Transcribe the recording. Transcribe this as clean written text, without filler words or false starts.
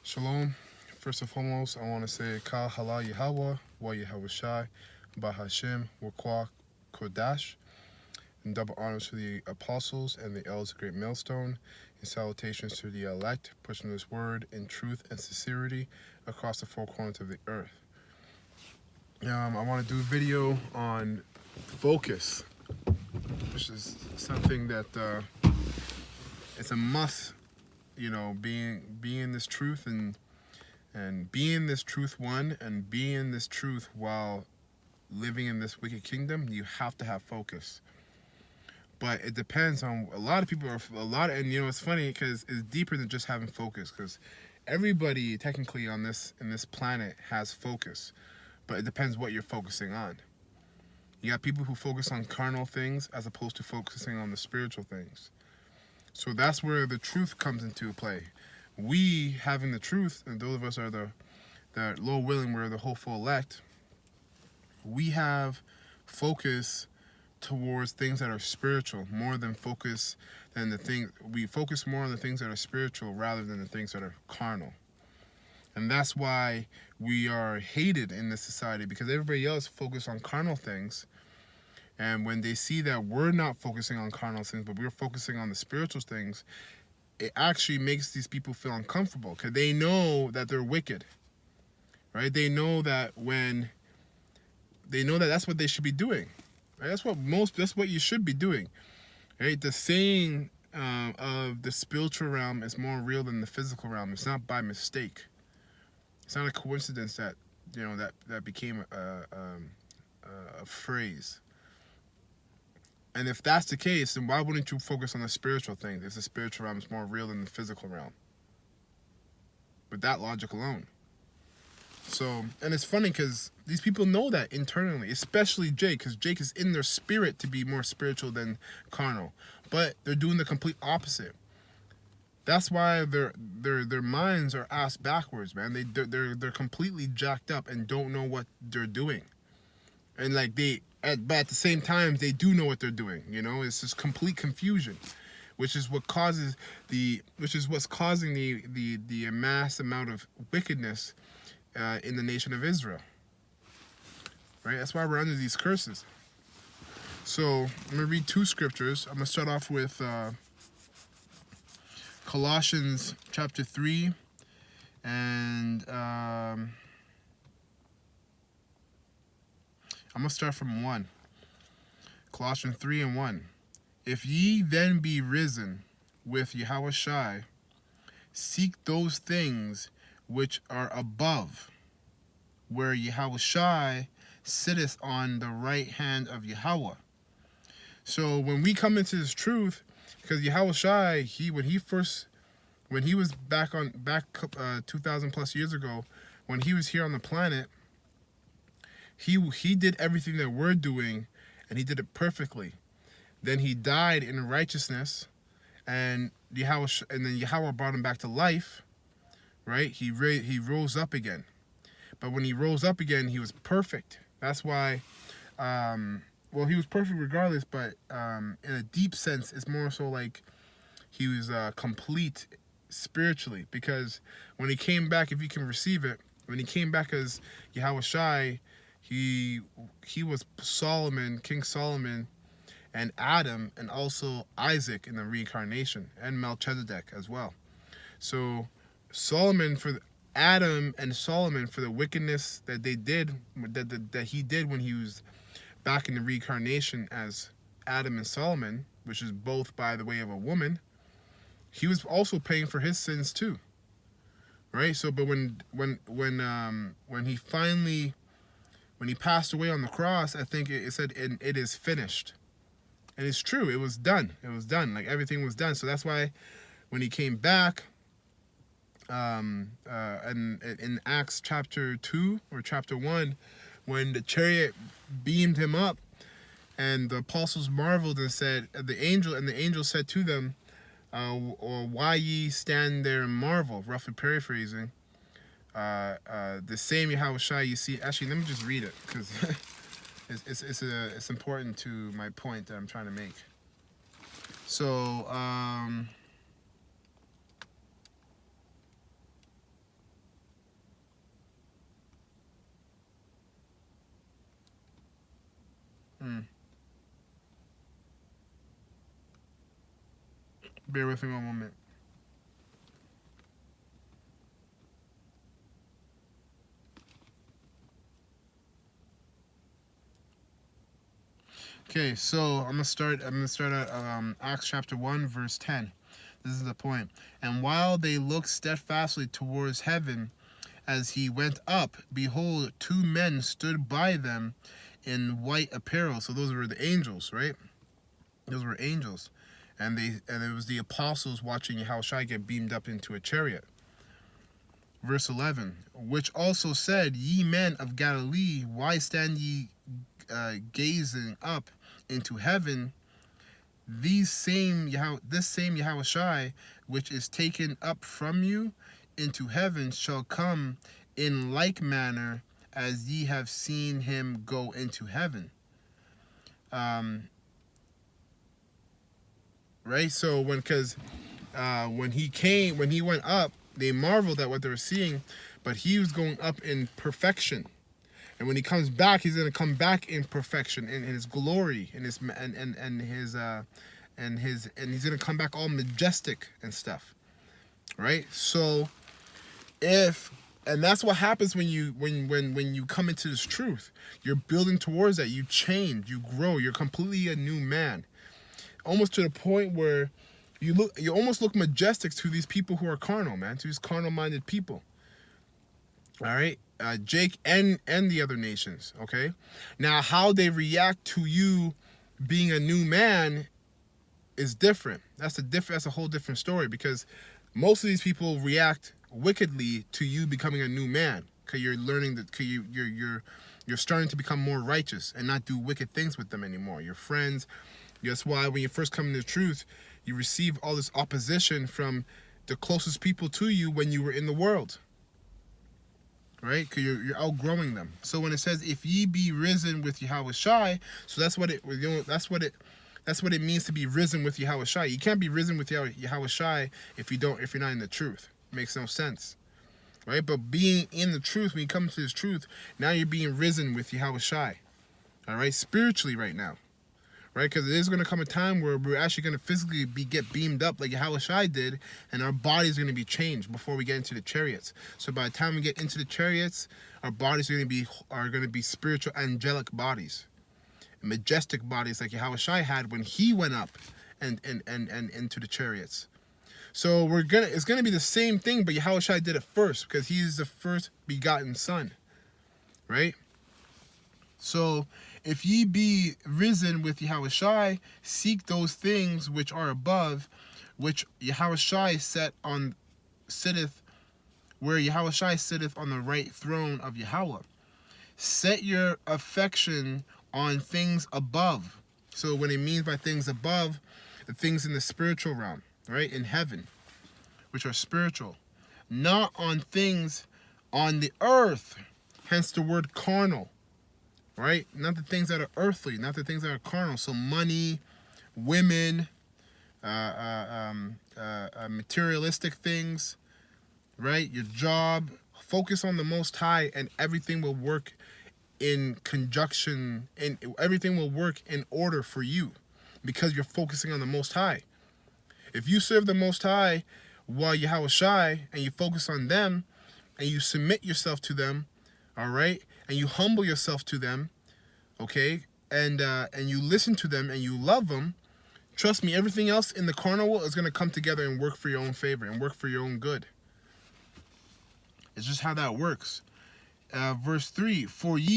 Shalom. First and foremost, I want to say Ka Hala Yahweh, Wa Yahweh Shai, Bahashim, Wakwa Kodash, and double honors to the apostles and the elders of Great Millstone, and salutations to the elect, pushing this word in truth and sincerity across the four corners of the earth. I want to do a video on focus, which is something that it's a must, being this truth and being this truth one and being this truth while living in this wicked kingdom. You have to have focus, but it depends on a lot of people are and it's funny because it's deeper than just having focus, because everybody technically on this planet has focus, but it depends what you're focusing on. You got people who focus on carnal things as opposed to focusing on the spiritual things. So that's where the truth comes into play. We having the truth, and those of us are the Lord willing, we're the hopeful elect. We have focus towards things that are spiritual more than focus than the thing. We focus more on the things that are spiritual rather than the things that are carnal. And that's why we are hated in this society, because everybody else focuses on carnal things. And when they see that we're not focusing on carnal things, but we're focusing on the spiritual things, it actually makes these people feel uncomfortable, because they know that they're wicked, right? They know that that's what they should be doing, right? That's what you should be doing, right? The saying of the spiritual realm is more real than the physical realm. It's not by mistake. It's not a coincidence that that became a phrase. And if that's the case, then why wouldn't you focus on the spiritual things if the spiritual realm is more real than the physical realm? With that logic alone. So, and it's funny because these people know that internally, especially Jake, because Jake is in their spirit to be more spiritual than carnal. But they're doing the complete opposite. That's why their minds are ass backwards, man. They're completely jacked up and don't know what they're doing. And but at the same time, they do know what they're doing. It's just complete confusion, which is what's causing the mass amount of wickedness in the nation of Israel. Right? That's why we're under these curses. So I'm gonna read two scriptures. I'm gonna start off with Colossians chapter 3, and I'm going to start from 1. Colossians 3 and 1. If ye then be risen with Yahweh Shai, seek those things which are above, where Yahweh Shai sitteth on the right hand of Yahweh. So when we come into this truth, because Yahweh Shai, when he was back 2,000 plus years ago, when he was here on the planet, he did everything that we're doing, and he did it perfectly. Then he died in righteousness, and then Yahweh brought him back to life, right? He rose up again. But when he rose up again, he was perfect. That's why, he was perfect regardless, but in a deep sense, it's more so like he was complete spiritually, because when he came back, if you can receive it, when he came back as Yahweh Shai, he was King Solomon, and Adam, and also Isaac in the reincarnation, and Melchizedek as well. So Adam and Solomon, for the wickedness that they did, that he did when he was back in the reincarnation as Adam and Solomon, which is both by the way of a woman, he was also paying for his sins too, right? So, but when he passed away on the cross, I think it said, and it is finished. And it's true, it was done. It was done. Like, everything was done. So that's why when he came back, and in Acts chapter 2 or chapter 1, when the chariot beamed him up, and the apostles marveled and said, the angel said to them, or why ye stand there and marvel, roughly paraphrasing, the same Yahweh Shai you see. Actually, let me just read it, because it's important to my point that I'm trying to make. So Bear with me one moment. Okay, so I'm gonna start at Acts chapter 1, verse 10. This is the point. And while they looked steadfastly towards heaven as he went up, behold, two men stood by them in white apparel. So those were the angels, right? Those were angels. And it was the apostles watching Yahushua get beamed up into a chariot. Verse 11, which also said, Ye men of Galilee, why stand ye gazing up into heaven? This same Yahushua, which is taken up from you into heaven, shall come in like manner as ye have seen him go into heaven. Right? So when he went up, they marveled at what they were seeing, but he was going up in perfection. And when he comes back, he's going to come back in perfection, in his glory, in his and he's going to come back all majestic and stuff. Right? So and that's what happens when you come into this truth. You're building towards that. You change, you grow, you're completely a new man. Almost to the point where you almost look majestic to these people who are carnal, man, to these carnal-minded people. All right, Jake and the other nations. Okay, now how they react to you being a new man is different. That's a whole different story, because most of these people react wickedly to you becoming a new man, because you're learning that you're starting to become more righteous and not do wicked things with them anymore. Your friends. That's why when you first come into the truth, you receive all this opposition from the closest people to you when you were in the world. Right? Because you're outgrowing them. So when it says, if ye be risen with Yahushua, so that's what it means to be risen with Yahushua. You can't be risen with Yahushua if you're not in the truth. It makes no sense. Right? But being in the truth, when you come to this truth, now you're being risen with Yahushua. All right? Spiritually right now. Right, because it is going to come a time where we're actually going to physically get beamed up like Yahushua did, and our bodies are going to be changed before we get into the chariots. So by the time we get into the chariots, our bodies are going to be spiritual, angelic bodies, majestic bodies like Yahushua had when he went up and into the chariots. So it's going to be the same thing, but Yahushua did it first because he is the first begotten Son, right? So, if ye be risen with Yahushua, seek those things which are above, which Yahushua sitteth, where Yahushua sitteth on the right throne of Yahweh. Set your affection on things above. So, what it means by things above, the things in the spiritual realm, right, in heaven, which are spiritual, not on things on the earth. Hence the word carnal. Right? Not the things that are earthly, not the things that are carnal. So money, women, materialistic things, right? Your job. Focus on the Most High, and everything will work in conjunction, and everything will work in order for you, because you're focusing on the Most High. If you serve the Most High while Yahushua, and you focus on them, and you submit yourself to them, all right, and you humble yourself to them, okay, and you listen to them and you love them, trust me, everything else in the carnal world is going to come together and work for your own favor and work for your own good. It's just how that works. Verse 3, for ye